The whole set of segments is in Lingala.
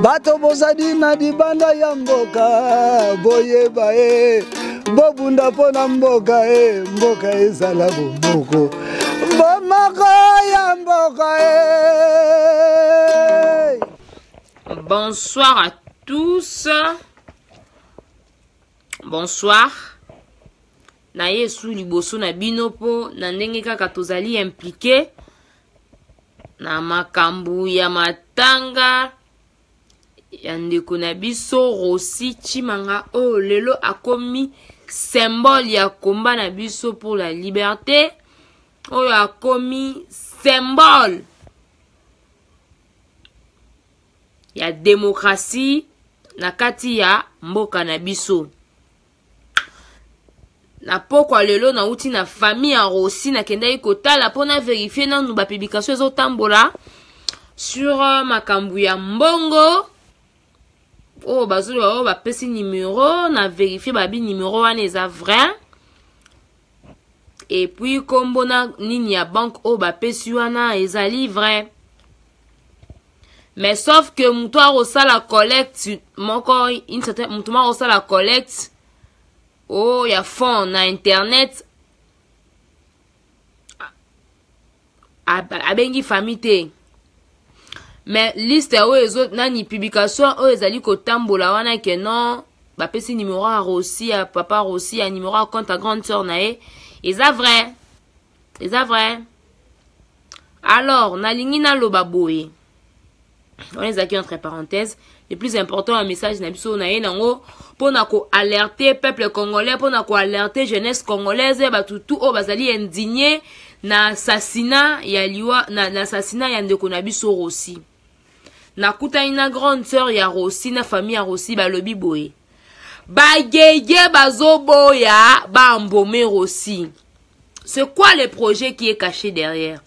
bato bozali na libanda ya mboka boyeba bobunda pona mboka mboka ezala bomoko bomoko ya mboka Bonsoir à tous. Bonsoir. Na yesu liboso na binopo na ndenge kaka tozali impliqué na makambu ya matanga ya ndeko na biso Rossi Chimanga o lelo akomi symbole ya combat na biso pour la liberté oyo akomi symbole ya démocratie na kati ya mboka na biso. Na pokwa lelo na uti na famille ya Rossi na kendai kotala pona vérifier nanu ba publication ezotambola sur makambu ya mbongo. Oh bazuli ba pesi numéro na vérifier babi numéro wana eza vrai. Et puis kombo na nini ya banque o ba pesi wana ezali vrai. Mais sauf que muto rosa la collecte moko une certaine muto rosa la collecte oh ya fond na internet abengi famille. Mais liste o ezo nani publication o ezali kotambola wana ke non ba pesi numéro a Rossi à papa Rossi à numéro à compte à grande sœur nae eza vrai. Eza vrai. Alors na lingi na loba boye. On les acquis entre parenthèses. Le plus important, un message na biso na ye nango pour na ko alerter peuple congolais, pour na ko alerter jeunesse congolaise ba tout o bazali indigné na assassinat ya liwa na assassinat ya ndeko na biso Rossi. Na kuta ina grande sœur ya Rossi na famille ya Rossi ba lobi boye. Ba gege bazoboya ba mbomé Rossi. C'est quoi le projet qui est caché derrière?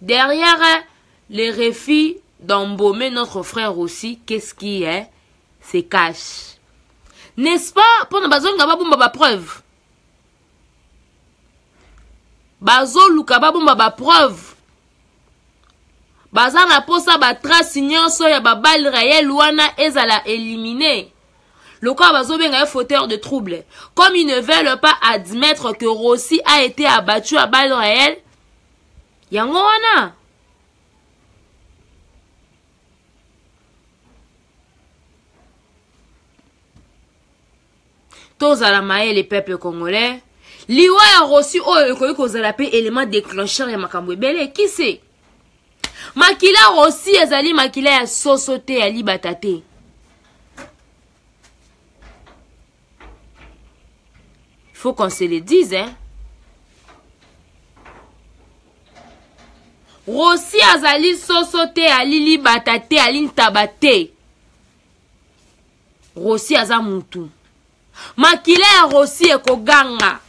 Derrière les refus d'embaumer notre frère aussi, qu'est-ce qui est? C'est cash. N'est-ce pas? Pour nous, bazon gaba ba preuve. Bazo lukaba ba preuve. Bazan a posa ba trace nyonso ya ba balle réel wana ezala éliminé. Le cas bazo benga fauteur de trouble. Comme ils ne veulent pas admettre que Rossi a été abattu à balle réelle, yango wana. Tozala maye les peuples congolais. Liwa ya Rossi oyo ekoki kozala pe élément déclencheur ya makambo ebele. Qui c'est? Makila Rossi ezali makila ya sosote ya libatate. Il faut qu'on se le dise, hein. Rossi azali sosote alili batate alintabate. Rossi aza mutu. Makile ya Rossi ekoganga.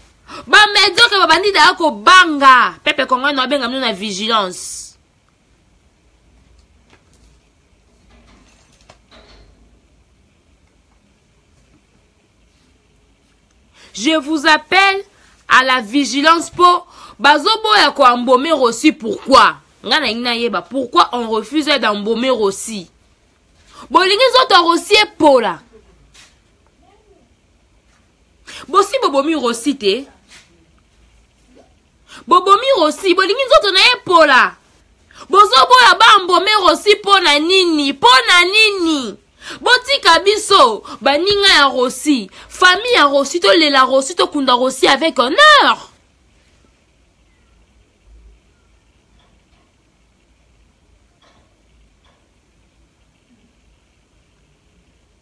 Ba medio ke babandi da ko banga. Pepe Kongo no benga mno na vigilance. Je vous appelle à la vigilance pour bazobo ya ko embaumer Rossi. Pourquoi? Ngana ina yeba pourquoi on refuse d'embaumer Rossi. Bolingi zoto Rossi e pola. Bosi bobomi Rossi te. Bobomi Rossi bolingi zoto na e pola. Bozobo ya ba embaumer Rossi pona nini? Pona nini? Botika biso baninga ya Rossi, famille ya Rossi to lela Rossi to kunda Rossi avec honneur.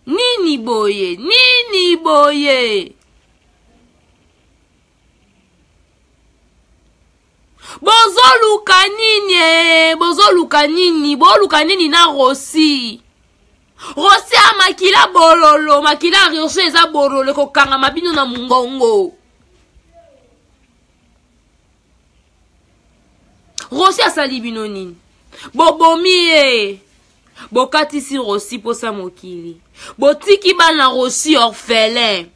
Nini boye, nini boye. Bozoluka nini, bozoluka nini, boluka nini na Rossi. Rossi a makila bololo, makila Rossi eza bololo ko kanga mabino na mungongo. Rossi a sali bino nini. Bobomi bokati si Rossi posa mokili. Botiki bana Rossi orphelin.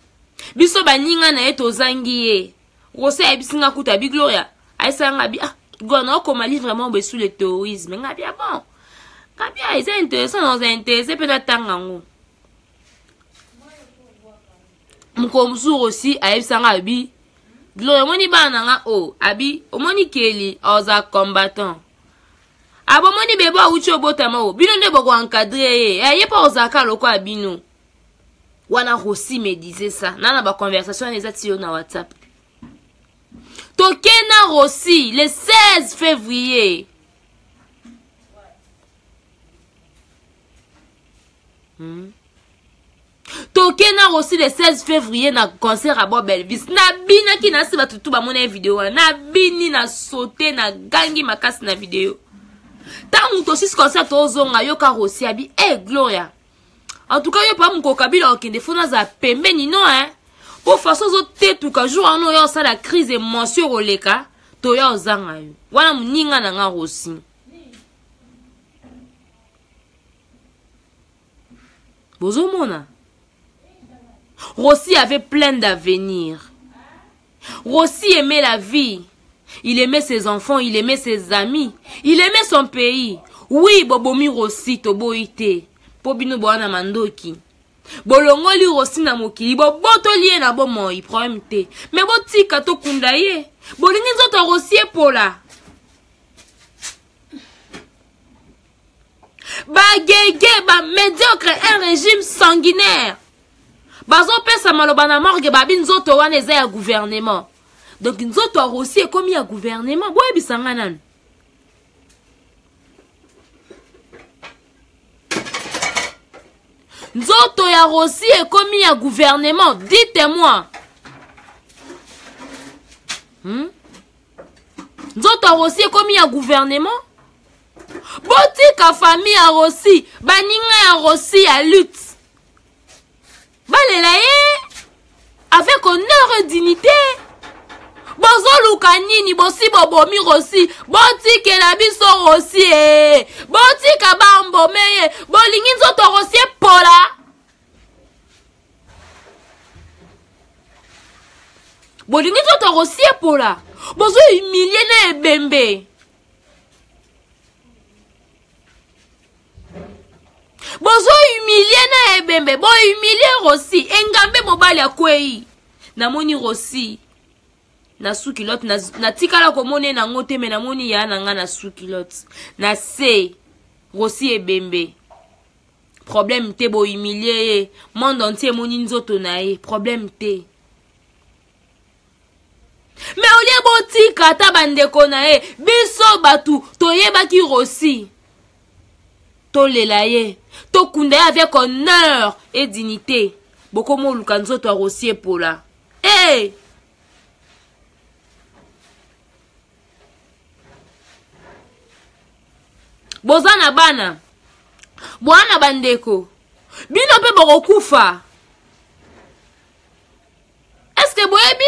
Biso baninga na eto zangi ye. Rossi a bisinga kuta bi Gloria. Aisa nga bi Gona comme ali vraiment sous le terrorisme. Nga bien bon. Nga bien ils intéressant dans intéressé peut-être tangango. Mkomsu aussi a sanga bi. Gloire moni bana nga o abi omoni keli oza combattant. Abo moni bebo ucho botama o bino nde boko encadrer ye pa ozaka loko abino. Wana Rossi me disait ça. Nana ba conversation les atio na WhatsApp. Tokena Rossi le 16 février. Tokena Rossi le 16 février na concert à Bob Elvis. Na bina ki na si batutu ba mona vidéo. Na bini na sauté na gangi makasi na vidéo. Ta muto 6 concert ozonga yoka Rossi abi Gloria. En tout cas, il n'y a pas mon kabila qui défend za pembe ni non hein. Pour façon zo tetu ka jour en yo ça la crise émotion oleka to yo zanga yo. Wana muninga na nga Rossi. Bozo mona. Rossi avait plein d'avenir. Rossi aimait la vie. Il aimait ses enfants, il aimait ses amis, il aimait son pays. Oui, bobomi Rossi to boité. Bino boana mandoki. Bolongoli Rossi na mokili. Boto liye na bo moi. Problème te. Mais boti kato kundaye. Bolingi nzoto Rossi pola. Ba gege, ba médiocre, un régime sanguinaire. Bazo pesa maloba na morgue babi nzoto wana eza ya gouvernement. Donc nzoto Rossi est comme ya gouvernement. Boye bisanga nanu. Nzoto ya Rossi est commis à gouvernement. Dites-moi. Nzoto ya Rossi est commis à gouvernement. Botika famille à Rossi. Baninga ya Rossi à lutte. Balelaye. Avec honneur et dignité. Bozo lukanini bosi bobomi Rossi. Botika la biso Rossi. Botika bambo meye. Bolingi nzoto Rossi pola. Bolingi nzoto Rossi pola. Bozo humilié na ebembe. Bozo humilié na ebembe. Bo humilié Rossi. Engambe mobali ya kwei. Namoni Rossi. Na sous-kilote na tikala komone na ngote me na moni ya na nga na sous-kilote na se Rossi ebembe problème te bo humilié monde entier moni nzoto na ye problème te mais olie botika ta bandeko na ye biso batu toyebaki Rossi tolela ye tokunda ye avec honneur et dignité bokomo luka nzoto a Rossi epola Bozana bana. Bwana bandeko. Bino pe bokokufa. Est-ce que boyebi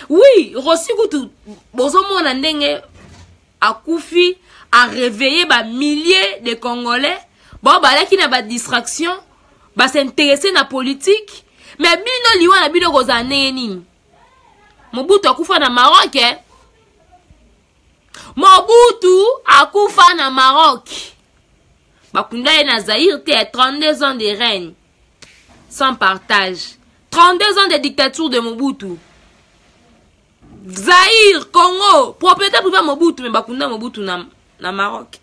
oui, Rossi kutu bozo mona ndenge akufi a réveillé ba milliers de Congolais. Bon balaki na ba distraction, ba s'intéresser na politique, mais bino liwa na bino kozane nini. Mobutu akufa na Maroc Mobutu akufa na Maroc. Bakunda ye na Zaïre te 32 ans de règne sans partage. 32 ans de dictature de Mobutu. Zaïre, Congo, propriété privée Mobutu, mais bakunda Mobutu na Maroc.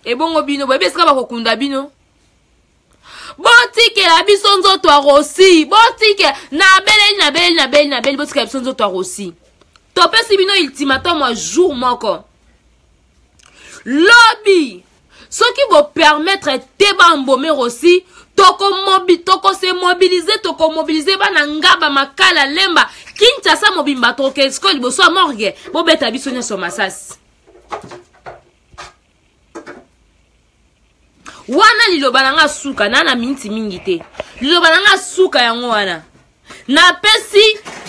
Et bongo bino, bébé ska bakunda bino. Botike la biso nzoto a Rossi. Botike na belle botike la biso nzoto a Rossi. Topesi bino ultimatum a jour moko. Lobby. Ce qui va permettre de bambomé Rossi. Toko se mobiliser, toko mobiliser bana ngaba makala lemba. Kinshasa mobimba toke skoli boso morgue. Bo beta biso nyoso masasi. Wana liloba nanga suka nana minti mingi te. Liloba nanga suka yango wana. Na pesi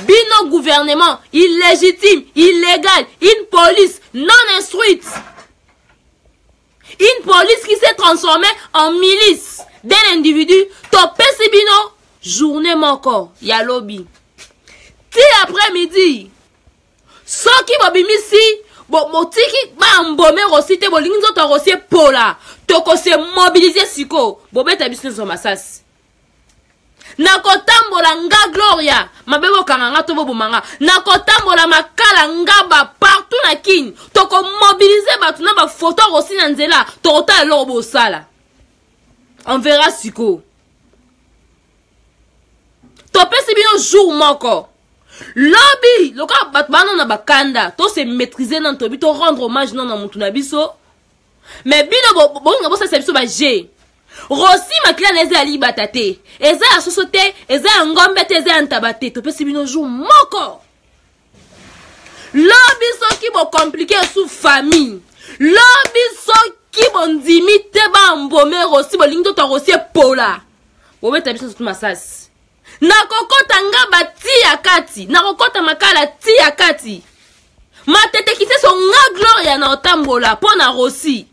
bino gouvernement illégitime, illégal, une police non instruite. Une police qui s'est transformée en milice d'un individu. To pesi bino journée moko ya lobby. Ti après-midi. So ki bobimisi Botiki ba mbome Rossi te bolingi nzoto Rossi pola. Toko se mobiliser siko. Bobeta business o masasi. Nakotambola nga Gloria. Mabebo kanganga to bobo manga. Nakotambola makala nga ba partout na kin. Toko mobiliser batu na ba photo Rossi na nzela. Toko ta lobo sala. On verra siko. Topesi bino jour moko. Lobby, loka batbano na bakanda, to se maîtriser nan tobi, to rendre hommage nan mutu na biso. Mais bino bo ngabo sa biso ba G. Rossi makila neze ali batate. Eza ya sosote, eza ya ngombe te, eza ya ntabate. Topesi bino jour moko. Lobby so ki bo compliqué sous famille. Lobby so ki bo ndimi te ba mbome Rossi bo lingi to Rossi pola. Bo beta biso tout masas. Nakokota nga bati ya kati. Nakokota makala ti ya kati. Matete kise son nga Gloria na otambola pona Rossi.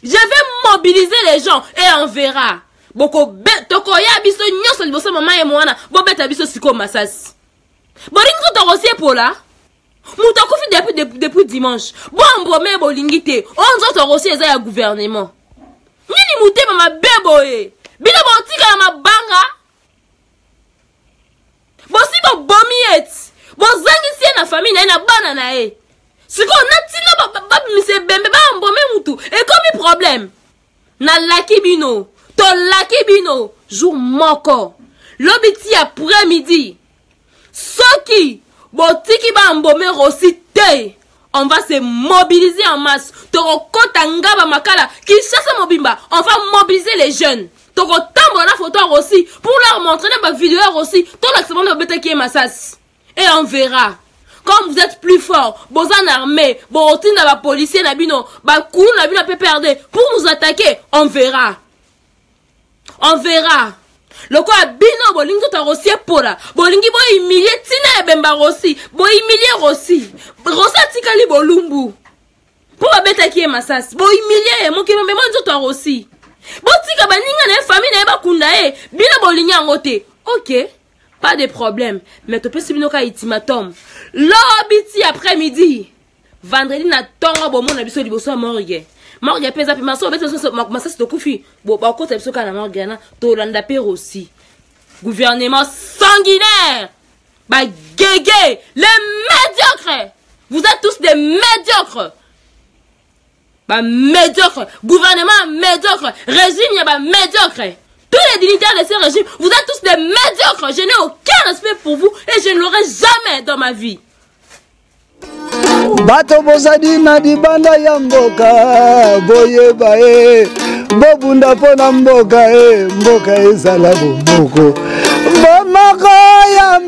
Je vais mobiliser les gens et on verra. Boko toko ya biso nyoso liboso mama e mwana. Bo beta biso siko masasi. Bolingi to Rossi pola. Muta kofi depuis dimanche. Bo mbome bolingi te. Onzo to Rossi eza ya gouvernement. Nini mute mama bebo e. Bila botika na mabanga. Bosi bo bomiet. Bo zangisi na famille na bana na e. Siko natina ba mise bembe ba mbome mutu. Et comme problème. Na laki bino. To laki bino. Jour moko. Lobiti après-midi. Soki. Botiki ba mbome Rossi te. On va se mobiliser en masse. Toro kota ngaba makala. Qui chasse mobimba. On va mobiliser les jeunes. Toko tambo la photo Rossi pour leur montrer ma vidéo Rossi. Tout l'accident de bête qui est massas. Et on verra. Comme vous êtes plus fort, vos armées, vos routines à la police, na bino, ba kou na bino peut perdre pour nous attaquer. On verra. On verra. Le quoi bino bolingi to Rossi pola. Bolingi bo humilier tina bemba Rossi. Bo humilier Rossi. Rossi tikali bolumbu. Pour la bête qui est massas. Bo humilier mon qui me demande to Rossi. Botika baninga na famille na ba kunda e bino bolinga ngote. OK, pas de problème, mais to pesi bino ka ultimatum. Lobiti après-midi. Vendredi na tonga bomo na biso liboso morgue. Morgue pesa pe maso beto so masasi to kufi. Bo ba ko biso ka na morgue na to landa pe aussi. Gouvernement sanguinaire. Ba gege, les médiocres. Vous êtes tous des médiocres. Bah médiocre, gouvernement médiocre, régime y'a bah médiocre. Tous les dignitaires de ce régime, vous êtes tous des médiocres. Je n'ai aucun respect pour vous et je ne l'aurai jamais dans ma vie. Bato bozadi na dibanda ya mboka boye bae bobunda pona mboka mboka ezala bomoko bomoko ya